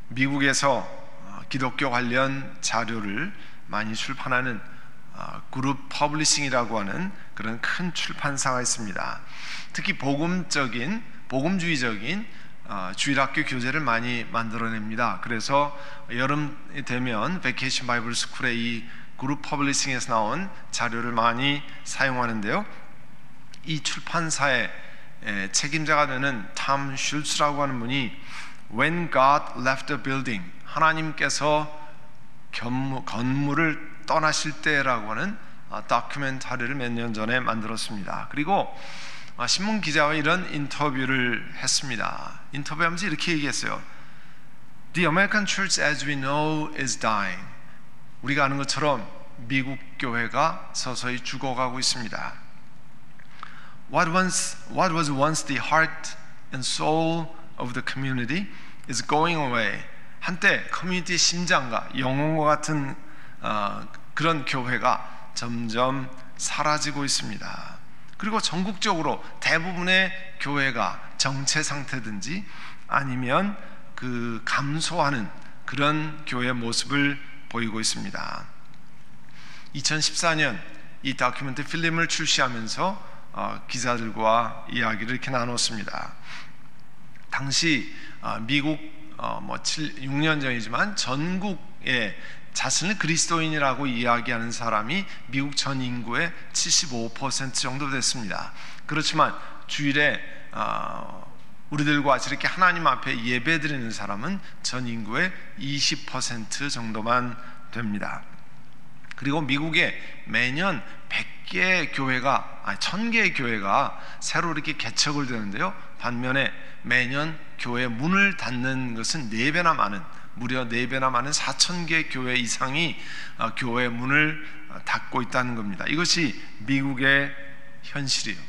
미국에서 기독교 관련 자료를 많이 출판하는 그룹 퍼블리싱이라고 하는 그런 큰 출판사가 있습니다. 특히 복음주의적인 주일학교 교재를 많이 만들어냅니다. 그래서 여름이 되면 베케이션 바이블 스쿨의 이 그룹 퍼블리싱에서 나온 자료를 많이 사용하는데요. 이 출판사의 책임자가 되는 탐 슐츠라고 하는 분이 When God left the building, 하나님께서 건물을 떠나실 때라고 하는 다큐멘터리를 몇 년 전에 만들었습니다. 그리고 신문 기자와 이런 인터뷰를 했습니다. 인터뷰하면서 이렇게 얘기했어요. The American church as we know is dying. 우리가 아는 것처럼 미국 교회가 서서히 죽어가고 있습니다. What was once the heart and soul of the community is going away. 한때 커뮤니티의 심장과 영혼과 같은 그런 교회가 점점 사라지고 있습니다. 그리고 전국적으로 대부분의 교회가 정체 상태든지 아니면 그 감소하는 그런 교회 모습을 보이고 있습니다. 2014년 이 다큐멘터리 필름을 출시하면서 기자들과 이야기를 이렇게 나눴습니다. 당시 미국 6년 전이지만 전국에 자신을 그리스도인이라고 이야기하는 사람이 미국 전 인구의 75% 정도 됐습니다. 그렇지만 주일에 우리들과 같이 이렇게 하나님 앞에 예배드리는 사람은 전 인구의 20% 정도만 됩니다. 그리고 미국에 매년 100개의 교회가 1000개의 교회가 새로 이렇게 개척을 되는데요. 반면에 매년 교회 문을 닫는 것은 4배나 많은, 무려 4배나 많은 4000개 교회 이상이 교회 문을 닫고 있다는 겁니다. 이것이 미국의 현실이에요.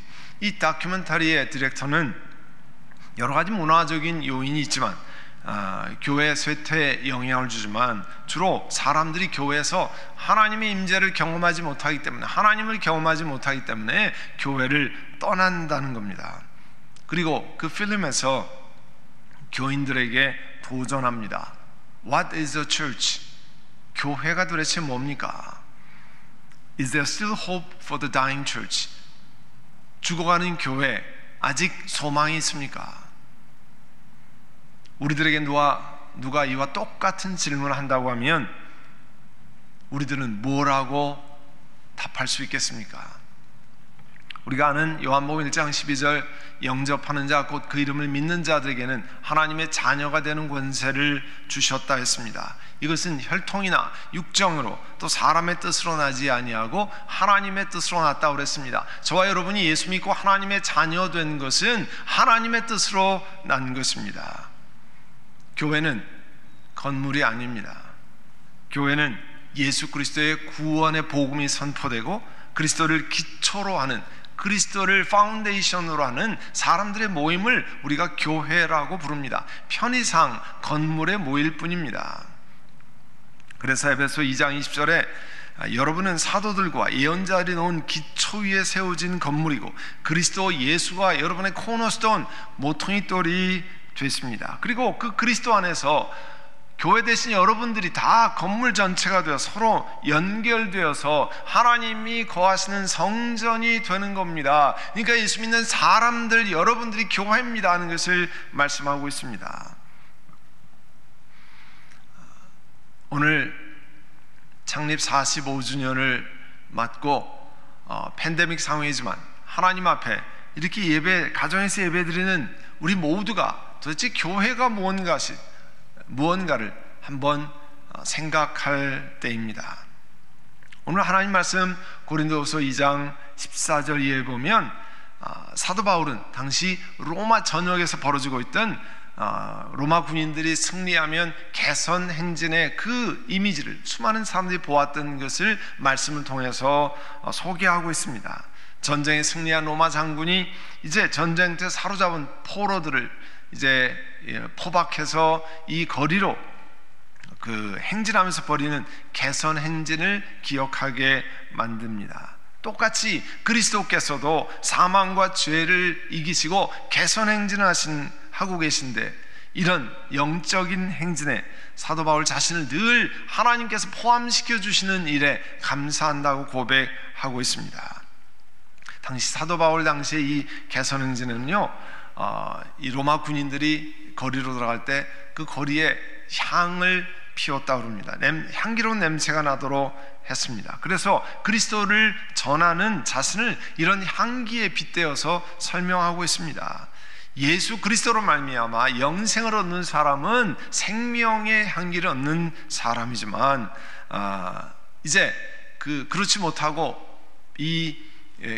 이 다큐멘터리의 디렉터는 여러 가지 문화적인 요인이 있지만 교회 쇠퇴에 영향을 주지만 주로 사람들이 교회에서 하나님의 임재를 경험하지 못하기 때문에, 하나님을 경험하지 못하기 때문에 교회를 떠난다는 겁니다. 그리고 그 필름에서 교인들에게 도전합니다. What is a church? 교회가 도대체 뭡니까? Is there still hope for the dying church? 죽어가는 교회 아직 소망이 있습니까? 우리들에게 누가 이와 똑같은 질문을 한다고 하면 우리들은 뭐라고 답할 수 있겠습니까? 우리가 아는 요한복음 1장 12절 영접하는 자 곧 그 이름을 믿는 자들에게는 하나님의 자녀가 되는 권세를 주셨다 했습니다. 이것은 혈통이나 육정으로 또 사람의 뜻으로 나지 아니하고 하나님의 뜻으로 났다고 그랬습니다. 저와 여러분이 예수 믿고 하나님의 자녀 된 것은 하나님의 뜻으로 난 것입니다. 교회는 건물이 아닙니다. 교회는 예수 그리스도의 구원의 복음이 선포되고 그리스도를 기초로 하는, 그리스도를 파운데이션으로 하는 사람들의 모임을 우리가 교회라고 부릅니다. 편의상 건물에 모일 뿐입니다. 그래서 에베소 2장 20절에 여러분은 사도들과 예언자들이 놓은 기초 위에 세워진 건물이고 그리스도 예수가 여러분의 코너스톤 모퉁이 돌이 됐습니다. 그리고 그 그리스도 안에서 교회 대신 여러분들이 다 건물 전체가 되어 서로 연결되어서 하나님이 거하시는 성전이 되는 겁니다. 그러니까 예수 믿는 사람들, 여러분들이 교회입니다 하는 것을 말씀하고 있습니다. 오늘 창립 45주년을 맞고 팬데믹 상황이지만 하나님 앞에 이렇게 가정에서 예배드리는 우리 모두가 도대체 교회가 무언가를 한번 생각할 때입니다. 오늘 하나님 말씀 고린도후서 2장 14절 이하에 보면 사도 바울은 당시 로마 전역에서 벌어지고 있던 로마 군인들이 승리하면 개선 행진의 그 이미지를 수많은 사람들이 보았던 것을 말씀을 통해서 소개하고 있습니다. 전쟁에 승리한 로마 장군이 이제 전쟁 때 사로잡은 포로들을 이제 포박해서 이 거리로 그 행진하면서 벌이는 개선 행진을 기억하게 만듭니다. 똑같이 그리스도께서도 사망과 죄를 이기시고 개선 행진을 하고 계신데 이런 영적인 행진에 사도 바울 자신을 늘 하나님께서 포함시켜 주시는 일에 감사한다고 고백하고 있습니다. 당시 사도 바울 당시에 이 개선 행진은요, 이 로마 군인들이 거리로 들어갈 때 그 거리에 향을 피웠다고 합니다. 향기로운 냄새가 나도록 했습니다. 그래서 그리스도를 전하는 자신을 이런 향기에 빗대어서 설명하고 있습니다. 예수 그리스도로 말미암아 영생을 얻는 사람은 생명의 향기를 얻는 사람이지만 이제 그렇지 못하고 이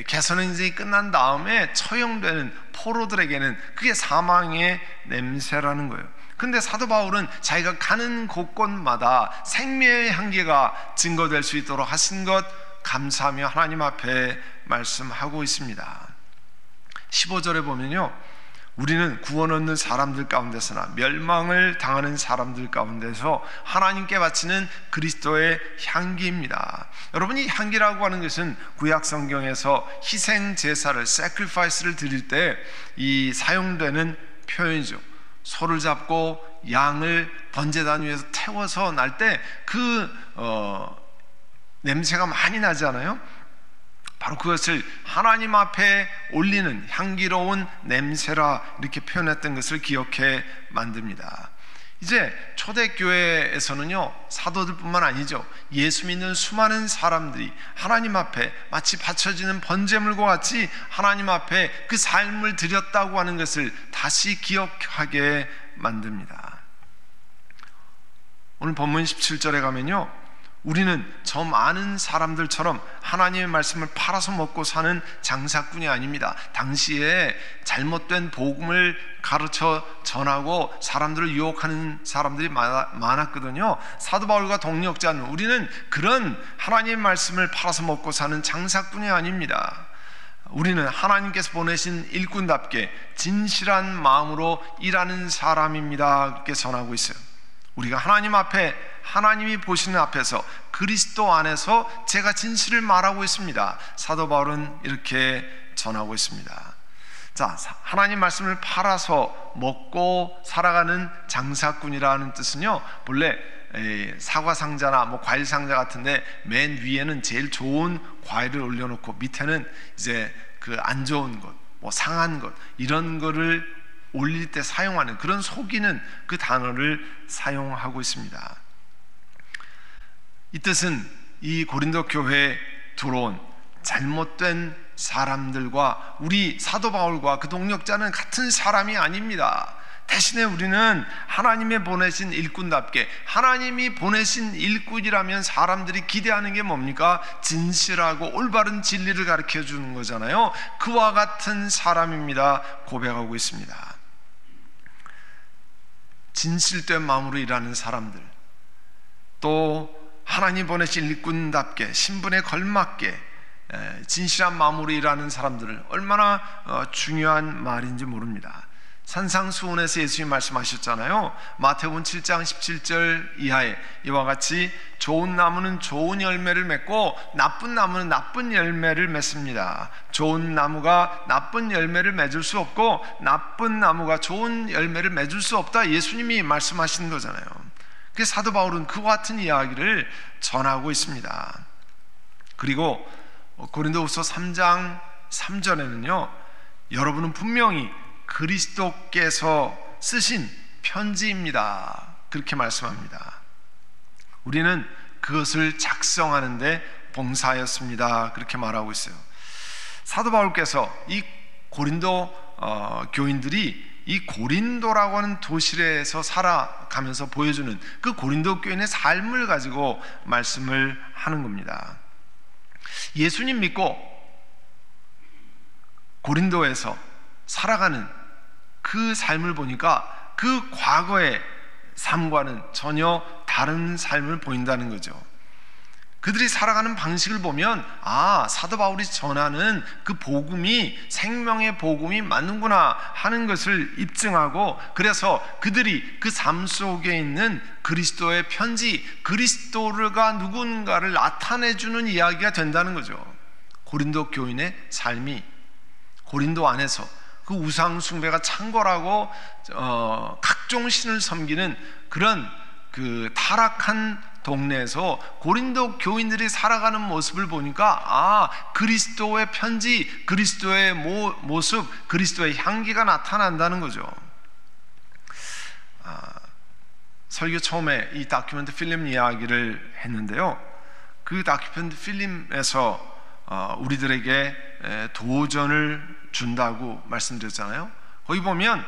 개선 행진이 끝난 다음에 처형되는 포로들에게는 그게 사망의 냄새라는 거예요. 근데 사도 바울은 자기가 가는 곳곳마다 생명의 향기가 증거될 수 있도록 하신 것 감사하며 하나님 앞에 말씀하고 있습니다. 15절에 보면요, 우리는 구원 얻는 사람들 가운데서나 멸망을 당하는 사람들 가운데서 하나님께 바치는 그리스도의 향기입니다. 여러분, 이 향기라고 하는 것은 구약 성경에서 희생 제사를 sacrifice를 드릴 때 이 사용되는 표현이죠. 소를 잡고 양을 번제단 위에서 태워서 날 때 냄새가 많이 나잖아요. 바로 그것을 하나님 앞에 올리는 향기로운 냄새라 이렇게 표현했던 것을 기억해 만듭니다. 이제 초대교회에서는요, 사도들뿐만 아니죠, 예수 믿는 수많은 사람들이 하나님 앞에 마치 바쳐지는 번제물과 같이 하나님 앞에 그 삶을 드렸다고 하는 것을 다시 기억하게 만듭니다. 오늘 본문 17절에 가면요, 우리는 저 많은 사람들처럼 하나님의 말씀을 팔아서 먹고 사는 장사꾼이 아닙니다. 당시에 잘못된 복음을 가르쳐 전하고 사람들을 유혹하는 사람들이 많았거든요. 사도 바울과 동역자는 우리는 그런 하나님의 말씀을 팔아서 먹고 사는 장사꾼이 아닙니다. 우리는 하나님께서 보내신 일꾼답게 진실한 마음으로 일하는 사람입니다. 그렇게 전하고 있어요. 우리가 하나님 앞에, 하나님이 보시는 앞에서 그리스도 안에서 제가 진실을 말하고 있습니다. 사도 바울은 이렇게 전하고 있습니다. 자, 하나님 말씀을 팔아서 먹고 살아가는 장사꾼이라는 뜻은요, 본래 사과 상자나 뭐 과일 상자 같은데 맨 위에는 제일 좋은 과일을 올려놓고 밑에는 이제 그 안 좋은 것, 뭐 상한 것, 이런 거를 올릴 때 사용하는 그런 속이는 그 단어를 사용하고 있습니다. 이 뜻은 이 고린도 교회에 들어온 잘못된 사람들과 우리 사도 바울과 그 동역자는 같은 사람이 아닙니다. 대신에 우리는 하나님의 보내신 일꾼답게, 하나님이 보내신 일꾼이라면 사람들이 기대하는 게 뭡니까? 진실하고 올바른 진리를 가르쳐 주는 거잖아요. 그와 같은 사람입니다. 고백하고 있습니다. 진실된 마음으로 일하는 사람들, 또 하나님 보내신 일꾼답게 신분에 걸맞게 진실한 마음으로 일하는 사람들을 얼마나 중요한 말인지 모릅니다. 산상수훈에서 예수님이 말씀하셨잖아요. 마태복음 7장 17절 이하에 이와 같이 좋은 나무는 좋은 열매를 맺고 나쁜 나무는 나쁜 열매를 맺습니다. 좋은 나무가 나쁜 열매를 맺을 수 없고 나쁜 나무가 좋은 열매를 맺을 수 없다, 예수님이 말씀하신 거잖아요. 그래서 사도 바울은 그와 같은 이야기를 전하고 있습니다. 그리고 고린도후서 3장 3절에는요, 여러분은 분명히 그리스도께서 쓰신 편지입니다, 그렇게 말씀합니다. 우리는 그것을 작성하는데 봉사하였습니다, 그렇게 말하고 있어요. 사도 바울께서 이 고린도 교인들이 이 고린도라고 하는 도시에서 살아가면서 보여주는 그 고린도 교인의 삶을 가지고 말씀을 하는 겁니다. 예수님 믿고 고린도에서 살아가는 그 삶을 보니까 그 과거의 삶과는 전혀 다른 삶을 보인다는 거죠. 그들이 살아가는 방식을 보면 사도 바울이 전하는 그 복음이 생명의 복음이 맞는구나 하는 것을 입증하고, 그래서 그들이 그 삶 속에 있는 그리스도의 편지, 그리스도가 누군가를 나타내주는 이야기가 된다는 거죠. 고린도 교인의 삶이 고린도 안에서 그 우상 숭배가 창궐하고 각종 신을 섬기는 그런 그 타락한 동네에서 고린도 교인들이 살아가는 모습을 보니까 그리스도의 편지, 그리스도의 모습, 그리스도의 향기가 나타난다는 거죠. 설교 처음에 이 다큐멘트 필름 이야기를 했는데요, 그 다큐멘트 필름에서 우리들에게 도전을 준다고 말씀드렸잖아요. 거기 보면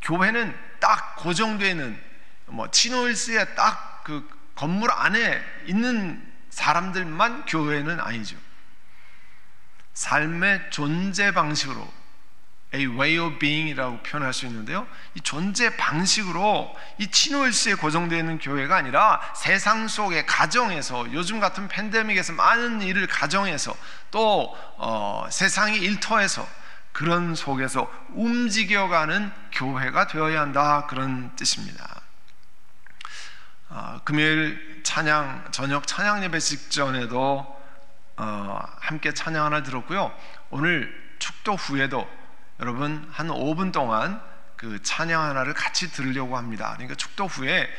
교회는 딱 고정되어 있는 치노힐스의 딱 그 건물 안에 있는 사람들만 교회는 아니죠. 삶의 존재 방식으로 A way of being이라고 표현할 수 있는데요, 이 존재 방식으로 이 치노힐스에 고정되어 있는 교회가 아니라 세상 속의 가정에서, 요즘 같은 팬데믹에서 많은 일을 가정에서 또 세상의 일터에서 그런 속에서 움직여가는 교회가 되어야 한다, 그런 뜻입니다. 금요일 저녁 찬양 예배 직전에도 함께 찬양 하나 들었고요. 오늘 축도 후에도 여러분 한 5분 동안 그 찬양 하나를 같이 들으려고 합니다. 그러니까 축도 후에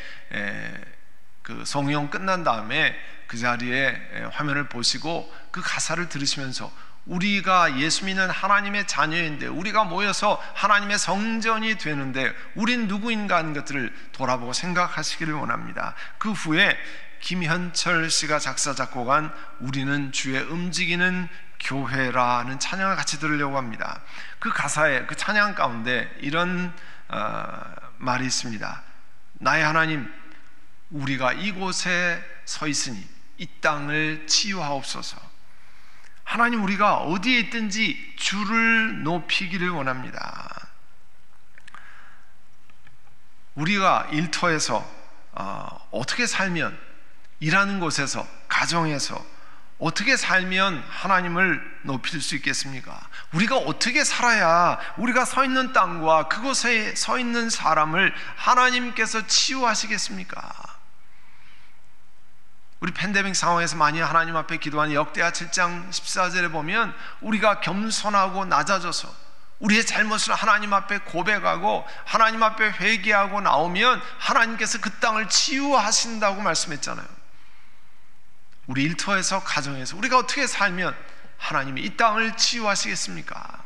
그 성령 끝난 다음에 그 자리에 화면을 보시고 그 가사를 들으시면서 우리가 예수 믿는 하나님의 자녀인데, 우리가 모여서 하나님의 성전이 되는데 우린 누구인가 하는 것들을 돌아보고 생각하시기를 원합니다. 그 후에 김현철 씨가 작사 작곡한 우리는 주의 움직이는 교회라는 찬양을 같이 들으려고 합니다. 그 가사에, 그 찬양 가운데 이런 말이 있습니다. 나의 하나님, 우리가 이곳에 서 있으니 이 땅을 치유하옵소서. 하나님, 우리가 어디에 있든지 주를 높이기를 원합니다. 우리가 일터에서 어떻게 살면, 일하는 곳에서, 가정에서 어떻게 살면 하나님을 높일 수 있겠습니까? 우리가 어떻게 살아야 우리가 서 있는 땅과 그곳에 서 있는 사람을 하나님께서 치유하시겠습니까? 우리 팬데믹 상황에서 많이 하나님 앞에 기도하는 역대하 7장 14절에 보면 우리가 겸손하고 낮아져서 우리의 잘못을 하나님 앞에 고백하고 하나님 앞에 회개하고 나오면 하나님께서 그 땅을 치유하신다고 말씀했잖아요. 우리 일터에서, 가정에서 우리가 어떻게 살면 하나님이 이 땅을 치유하시겠습니까?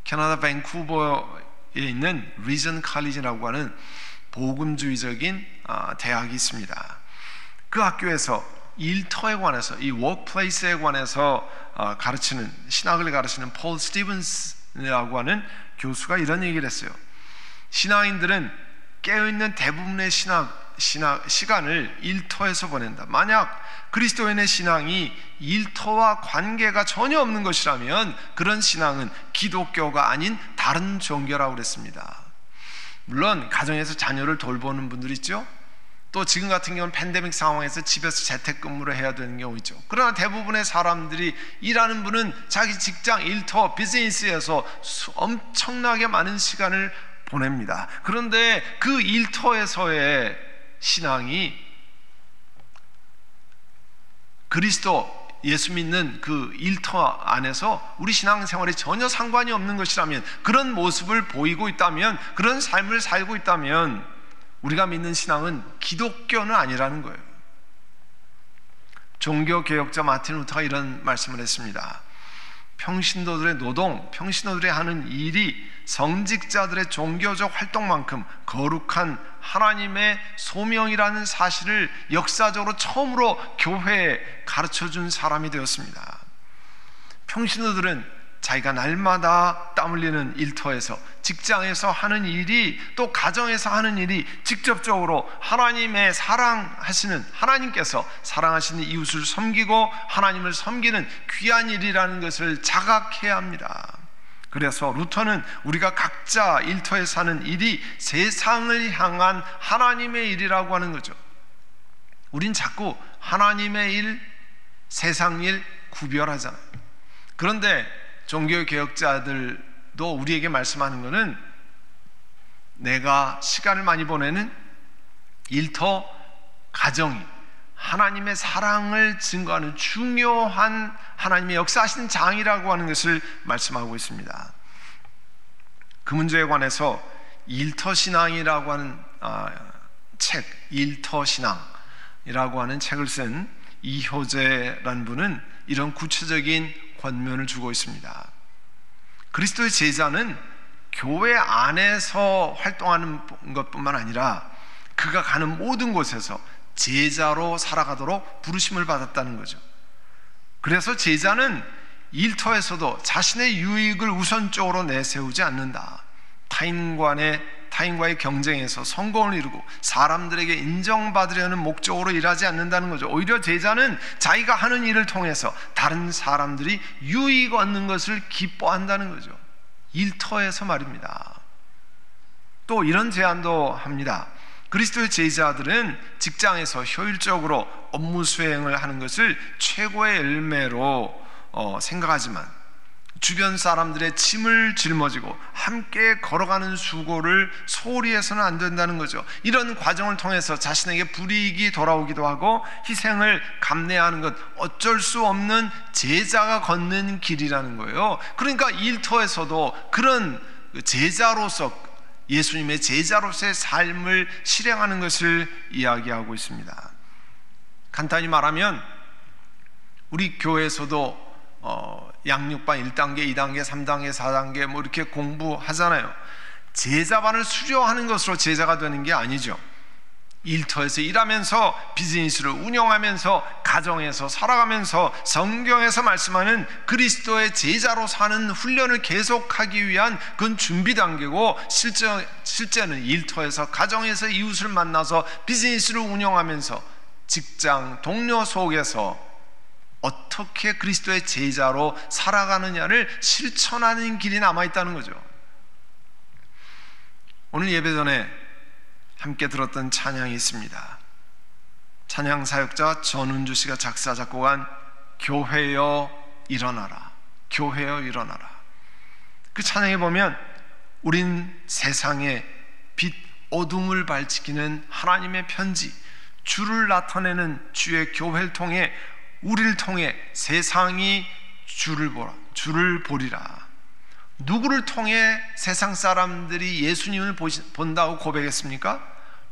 캐나다 밴쿠버에 있는 리전 칼리지라고 하는 복음주의적인 대학이 있습니다. 그 학교에서 일터에 관해서, 이 워크플레이스에 관해서 가르치는, 신학을 가르치는 폴 스티븐스라고 하는 교수가 이런 얘기를 했어요. 신앙인들은 깨어있는 대부분의 시간을 일터에서 보낸다. 만약 그리스도인의 신앙이 일터와 관계가 전혀 없는 것이라면 그런 신앙은 기독교가 아닌 다른 종교라고 그랬습니다. 물론 가정에서 자녀를 돌보는 분들 있죠. 또 지금 같은 경우는 팬데믹 상황에서 집에서 재택근무를 해야 되는 경우 있죠. 그러나 대부분의 사람들이, 일하는 분은 자기 직장, 일터, 비즈니스에서 엄청나게 많은 시간을 보냅니다. 그런데 그 일터에서의 신앙이 그리스도, 예수 믿는 그 일터 안에서 우리 신앙생활에 전혀 상관이 없는 것이라면, 그런 모습을 보이고 있다면, 그런 삶을 살고 있다면 우리가 믿는 신앙은 기독교는 아니라는 거예요. 종교개혁자 마틴 루터가 이런 말씀을 했습니다. 평신도들의 노동, 평신도들이 하는 일이 성직자들의 종교적 활동만큼 거룩한 하나님의 소명이라는 사실을 역사적으로 처음으로 교회에 가르쳐준 사람이 되었습니다. 평신도들은 자기가 날마다 땀 흘리는 일터에서, 직장에서 하는 일이, 또 가정에서 하는 일이 직접적으로 하나님의 사랑하시는, 하나님께서 사랑하시는 이웃을 섬기고 하나님을 섬기는 귀한 일이라는 것을 자각해야 합니다. 그래서 루터는 우리가 각자 일터에서 하는 일이 세상을 향한 하나님의 일이라고 하는 거죠. 우린 자꾸 하나님의 일, 세상 일 구별하잖아요. 그런데 종교개혁자들도 우리에게 말씀하는 것은 내가 시간을 많이 보내는 일터, 가정이 하나님의 사랑을 증거하는 중요한 하나님의 역사하시는 장이라고 하는 것을 말씀하고 있습니다. 그 문제에 관해서 일터신앙이라고 하는 책, 일터신앙이라고 하는 책을 쓴 이효재라는 분은 이런 구체적인 권면을 주고 있습니다. 그리스도의 제자는 교회 안에서 활동하는 것뿐만 아니라 그가 가는 모든 곳에서 제자로 살아가도록 부르심을 받았다는 거죠. 그래서 제자는 일터에서도 자신의 유익을 우선적으로 내세우지 않는다. 타인과의 경쟁에서 성공을 이루고 사람들에게 인정받으려는 목적으로 일하지 않는다는 거죠. 오히려 제자는 자기가 하는 일을 통해서 다른 사람들이 유익 얻는 것을 기뻐한다는 거죠. 일터에서 말입니다. 또 이런 제안도 합니다. 그리스도의 제자들은 직장에서 효율적으로 업무 수행을 하는 것을 최고의 열매로 생각하지만 주변 사람들의 침을 짊어지고 함께 걸어가는 수고를 소홀히 해서는 안 된다는 거죠. 이런 과정을 통해서 자신에게 불이익이 돌아오기도 하고 희생을 감내하는 것, 어쩔 수 없는 제자가 걷는 길이라는 거예요. 그러니까 일터에서도 그런 제자로서, 예수님의 제자로서의 삶을 실행하는 것을 이야기하고 있습니다. 간단히 말하면 우리 교회에서도 양육반 1단계, 2단계, 3단계, 4단계 뭐 이렇게 공부하잖아요. 제자반을 수료하는 것으로 제자가 되는 게 아니죠. 일터에서 일하면서 비즈니스를 운영하면서 가정에서 살아가면서 성경에서 말씀하는 그리스도의 제자로 사는 훈련을 계속하기 위한 그건 준비 단계고, 실제는 일터에서 가정에서 이웃을 만나서 비즈니스를 운영하면서 직장 동료 속에서 어떻게 그리스도의 제자로 살아가느냐를 실천하는 길이 남아있다는 거죠. 오늘 예배 전에 함께 들었던 찬양이 있습니다. 찬양 사역자 전은주 씨가 작사 작곡한 교회여 일어나라, 교회여 일어나라. 그 찬양에 보면 우린 세상에 빛 어둠을 밝히는 하나님의 편지, 주를 나타내는 주의 교회를 통해, 우리를 통해 세상이 주를 보리라. 누구를 통해 세상 사람들이 예수님을 본다고 고백했습니까?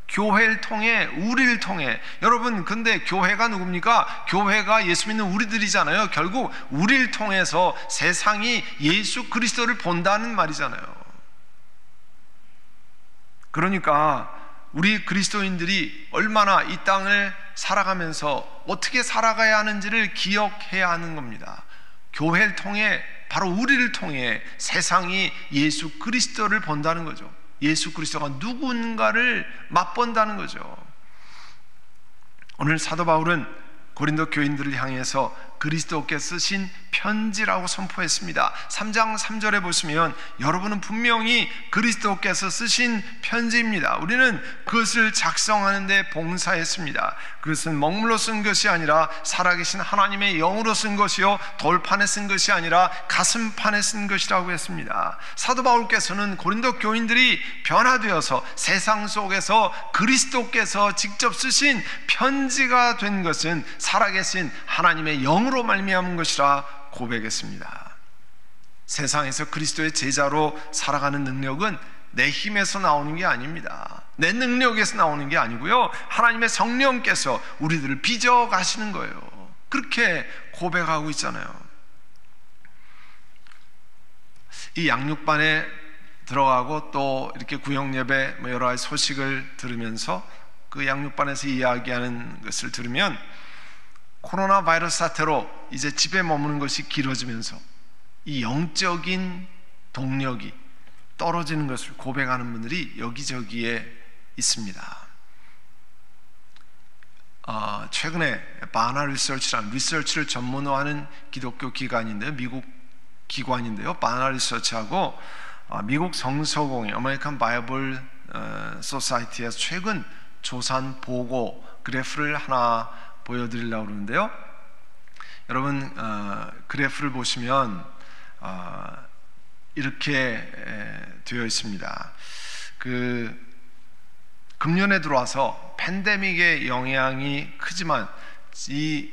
교회를 통해, 우리를 통해. 여러분, 근데 교회가 누굽니까? 교회가 예수 믿는 우리들이잖아요. 결국 우리를 통해서 세상이 예수 그리스도를 본다는 말이잖아요. 그러니까 우리 그리스도인들이 얼마나 이 땅을 살아가면서 어떻게 살아가야 하는지를 기억해야 하는 겁니다. 교회를 통해, 바로 우리를 통해 세상이 예수 그리스도를 본다는 거죠. 예수 그리스도가 누군가를 맛본다는 거죠. 오늘 사도 바울은 고린도 교인들을 향해서 그리스도께 쓰신 편지라고 선포했습니다. 3장 3절에 보시면 여러분은 분명히 그리스도께서 쓰신 편지입니다. 우리는 그것을 작성하는 데 봉사했습니다. 그것은 먹물로 쓴 것이 아니라 살아계신 하나님의 영으로 쓴 것이요, 돌판에 쓴 것이 아니라 가슴판에 쓴 것이라고 했습니다. 사도 바울께서는 고린도 교인들이 변화되어서 세상 속에서 그리스도께서 직접 쓰신 편지가 된 것은 살아계신 하나님의 영으로 말미암은 것이라 고백했습니다. 세상에서 그리스도의 제자로 살아가는 능력은 내 힘에서 나오는 게 아닙니다. 내 능력에서 나오는 게 아니고요, 하나님의 성령께서 우리들을 빚어 가시는 거예요. 그렇게 고백하고 있잖아요. 이 양육반에 들어가고 또 이렇게 구역예배 여러 가지 소식을 들으면서 그 양육반에서 이야기하는 것을 들으면 코로나 바이러스 사태로 이제 집에 머무는 것이 길어지면서 이 영적인 동력이 떨어지는 것을 고백하는 분들이 여기저기에 있습니다. 최근에 바나 리서치라는 리서치를 전문화하는 기독교 기관인데요, 미국 기관인데요, 바나 리서치하고 미국 성서공회 아메리칸 바이블 소사이티에서 최근 조사한 보고 그래프를 하나 보여드리려고 그러는데요, 여러분 그래프를 보시면 이렇게 되어 있습니다. 금년에 들어와서 팬데믹의 영향이 크지만 이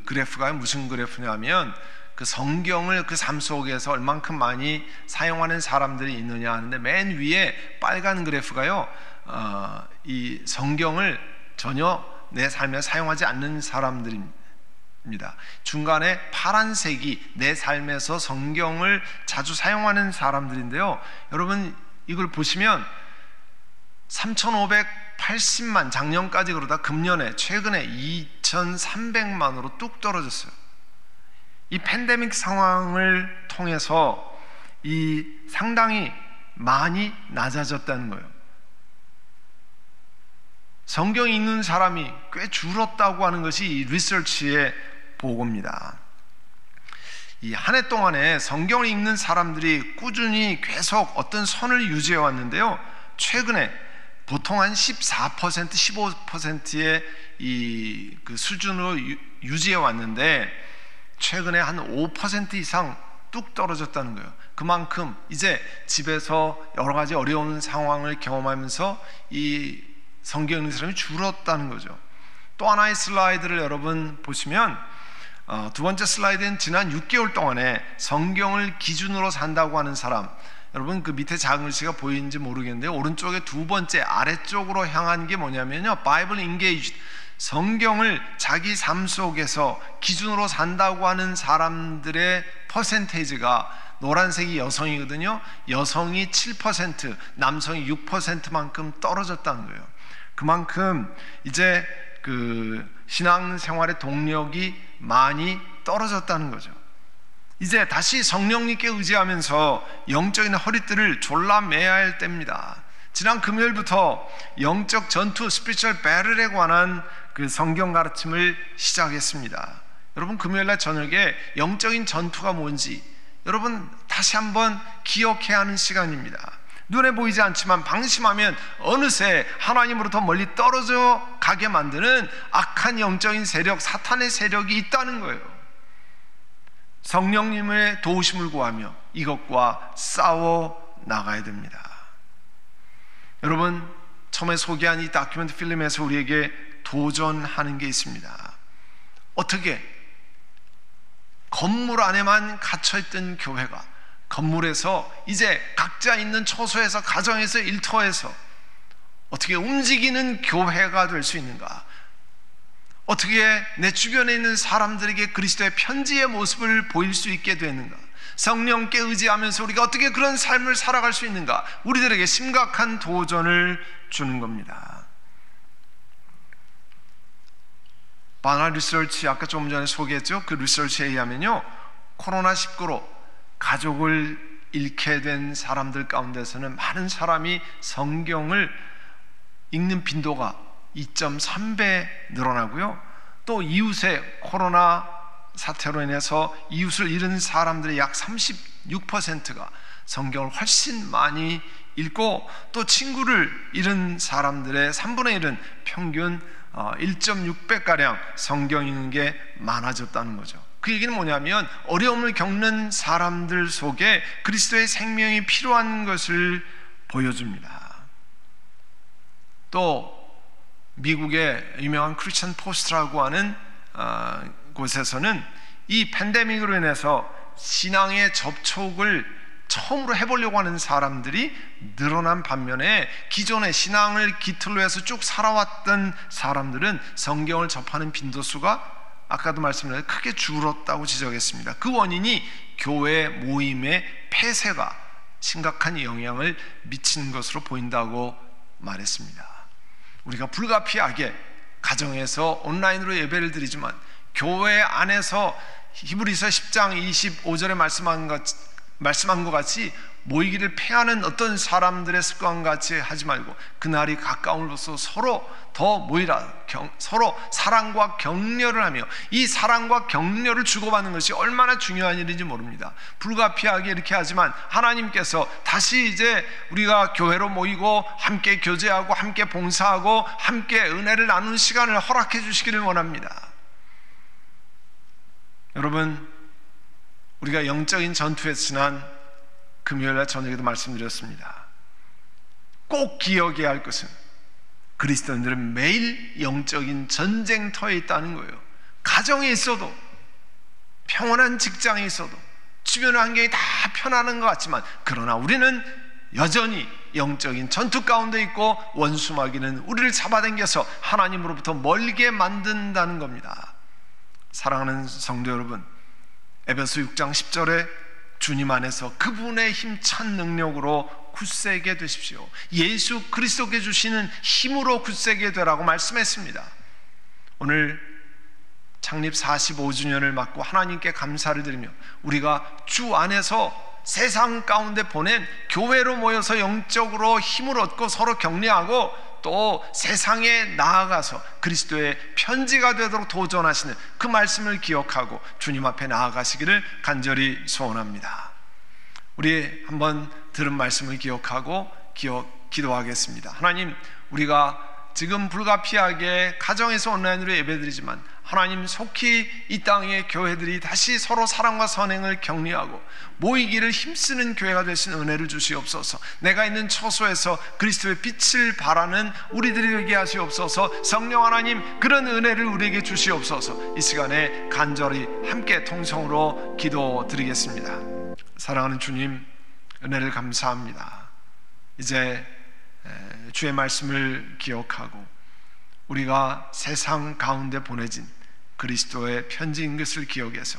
그래프가 무슨 그래프냐면 그 성경을 그 삶 속에서 얼만큼 많이 사용하는 사람들이 있느냐 하는데, 맨 위에 빨간 그래프가요, 이 성경을 전혀 내 삶에 사용하지 않는 사람들입니다. 중간에 파란색이 내 삶에서 성경을 자주 사용하는 사람들인데요, 여러분 이걸 보시면 3,580만, 작년까지 그러다 금년에 최근에 2,300만으로 뚝 떨어졌어요. 이 팬데믹 상황을 통해서 이 상당히 많이 낮아졌다는 거예요. 성경 읽는 사람이 꽤 줄었다고 하는 것이 이 리서치의 보고입니다. 이 한 해 동안에 성경을 읽는 사람들이 꾸준히 계속 어떤 선을 유지해 왔는데요, 최근에 보통 한 14%, 15%의 그 수준으로 유지해 왔는데, 최근에 한 5% 이상 뚝 떨어졌다는 거예요. 그만큼 이제 집에서 여러 가지 어려운 상황을 경험하면서 이 성경 읽는 사람이 줄었다는 거죠. 또 하나의 슬라이드를 여러분 보시면, 두 번째 슬라이드는 지난 6개월 동안에 성경을 기준으로 산다고 하는 사람, 여러분 그 밑에 작은 글씨가 보이는지 모르겠는데, 오른쪽에 두 번째 아래쪽으로 향한 게 뭐냐면요, Bible Engaged, 성경을 자기 삶 속에서 기준으로 산다고 하는 사람들의 퍼센테이지가, 노란색이 여성이거든요. 여성이 7%, 남성이 6%만큼 떨어졌다는 거예요. 그만큼 이제 그 신앙생활의 동력이 많이 떨어졌다는 거죠. 이제 다시 성령님께 의지하면서 영적인 허리띠를 졸라매야 할 때입니다. 지난 금요일부터 영적 전투, 스피리추얼 배틀에 관한 그 성경 가르침을 시작했습니다. 여러분 금요일날 저녁에 영적인 전투가 뭔지 여러분 다시 한번 기억해야 하는 시간입니다. 눈에 보이지 않지만 방심하면 어느새 하나님으로부터 멀리 떨어져 가게 만드는 악한 영적인 세력, 사탄의 세력이 있다는 거예요. 성령님의 도우심을 구하며 이것과 싸워 나가야 됩니다. 여러분, 처음에 소개한 이 다큐멘터리 필름에서 우리에게 도전하는 게 있습니다. 어떻게 건물 안에만 갇혀있던 교회가 건물에서 이제 각자 있는 처소에서, 가정에서, 일터에서 어떻게 움직이는 교회가 될 수 있는가? 어떻게 내 주변에 있는 사람들에게 그리스도의 편지의 모습을 보일 수 있게 되는가? 성령께 의지하면서 우리가 어떻게 그런 삶을 살아갈 수 있는가? 우리들에게 심각한 도전을 주는 겁니다. 바나 리서치, 아까 조금 전에 소개했죠? 그 리서치에 의하면요, 코로나19로 가족을 잃게 된 사람들 가운데서는 많은 사람이 성경을 읽는 빈도가 2.3배 늘어나고요, 또 이웃의 코로나 사태로 인해서 이웃을 잃은 사람들의 약 36%가 성경을 훨씬 많이 읽고, 또 친구를 잃은 사람들의 3분의 1은 평균 1.6배가량 성경 읽는 게 많아졌다는 거죠. 그 얘기는 뭐냐면 어려움을 겪는 사람들 속에 그리스도의 생명이 필요한 것을 보여줍니다. 또 미국의 유명한 크리스천 포스트라고 하는 곳에서는 이 팬데믹으로 인해서 신앙의 접촉을 처음으로 해보려고 하는 사람들이 늘어난 반면에 기존의 신앙을 기틀로 해서 쭉 살아왔던 사람들은 성경을 접하는 빈도수가 아까도 말씀드렸는데 크게 줄었다고 지적했습니다. 그 원인이 교회 모임의 폐쇄가 심각한 영향을 미친 것으로 보인다고 말했습니다. 우리가 불가피하게 가정에서 온라인으로 예배를 드리지만 교회 안에서 히브리서 10장 25절에 말씀한 것 같이 모이기를 패하는 어떤 사람들의 습관 같이 하지 말고 그날이 가까움으로써 서로 더 모이라, 서로 사랑과 격려를 하며, 이 사랑과 격려를 주고받는 것이 얼마나 중요한 일인지 모릅니다. 불가피하게 이렇게 하지만 하나님께서 다시 이제 우리가 교회로 모이고 함께 교제하고 함께 봉사하고 함께 은혜를 나누는 시간을 허락해 주시기를 원합니다. 여러분, 우리가 영적인 전투에서 지난 금요일날 저녁에도 말씀드렸습니다. 꼭 기억해야 할 것은 그리스도인들은 매일 영적인 전쟁터에 있다는 거예요. 가정에 있어도, 평온한 직장에 있어도, 주변 환경이 다 편안한 것 같지만, 그러나 우리는 여전히 영적인 전투 가운데 있고, 원수마귀는 우리를 잡아당겨서 하나님으로부터 멀게 만든다는 겁니다. 사랑하는 성도 여러분, 에베소 6장 10절에 주님 안에서 그분의 힘찬 능력으로 굳세게 되십시오. 예수 그리스도께 주시는 힘으로 굳세게 되라고 말씀했습니다. 오늘 창립 45주년을 맞고 하나님께 감사를 드리며, 우리가 주 안에서 세상 가운데 보낸 교회로 모여서 영적으로 힘을 얻고 서로 격려하고, 또 세상에 나아가서 그리스도의 편지가 되도록 도전하시는 그 말씀을 기억하고 주님 앞에 나아가시기를 간절히 소원합니다. 우리 한번 들은 말씀을 기억하고 기도하겠습니다. 하나님, 우리가 지금 불가피하게 가정에서 온라인으로 예배드리지만, 하나님, 속히 이 땅의 교회들이 다시 서로 사랑과 선행을 격려하고 모이기를 힘쓰는 교회가 되신 은혜를 주시옵소서. 내가 있는 처소에서 그리스도의 빛을 발하는 우리들이 되게 하시옵소서. 성령 하나님, 그런 은혜를 우리에게 주시옵소서. 이 시간에 간절히 함께 통성으로 기도드리겠습니다. 사랑하는 주님, 은혜를 감사합니다. 이제 주의 말씀을 기억하고 우리가 세상 가운데 보내진 그리스도의 편지인 것을 기억해서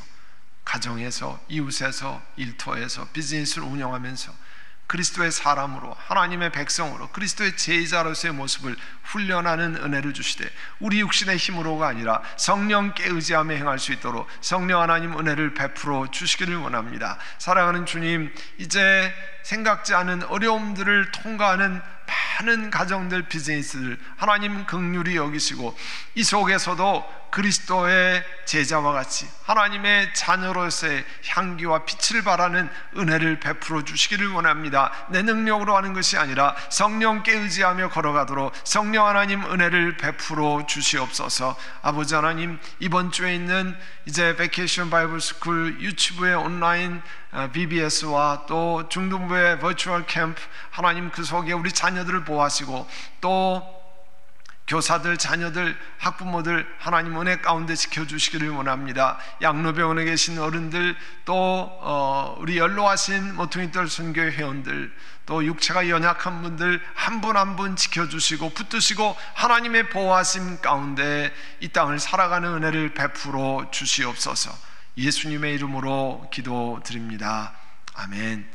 가정에서, 이웃에서, 일터에서, 비즈니스를 운영하면서 그리스도의 사람으로, 하나님의 백성으로, 그리스도의 제자로서의 모습을 훈련하는 은혜를 주시되, 우리 육신의 힘으로가 아니라 성령께 의지하며 행할 수 있도록 성령 하나님 은혜를 베풀어 주시기를 원합니다. 사랑하는 주님, 이제 생각지 않은 어려움들을 통과하는 많은 가정들, 비즈니스들 하나님 긍휼히 여기시고, 이 속에서도 그리스도의 제자와 같이 하나님의 자녀로서의 향기와 빛을 발하는 은혜를 베풀어 주시기를 원합니다. 내 능력으로 하는 것이 아니라 성령께 의지하며 걸어가도록 성령 하나님 은혜를 베풀어 주시옵소서. 아버지 하나님, 이번 주에 있는 이제 베케이션 바이블 스쿨 유튜브의 온라인 BBS와 또 중등부의 버추얼 캠프, 하나님 그 속에 우리 자녀들을 보호하시고, 또 교사들, 자녀들, 학부모들 하나님 은혜 가운데 지켜주시기를 원합니다. 양로병원에 계신 어른들, 또 우리 연로하신 모퉁이돌 선교회 회원들, 또 육체가 연약한 분들 한 분 한 분 지켜주시고 붙드시고 하나님의 보호하심 가운데 이 땅을 살아가는 은혜를 베풀어 주시옵소서. 예수님의 이름으로 기도드립니다. 아멘.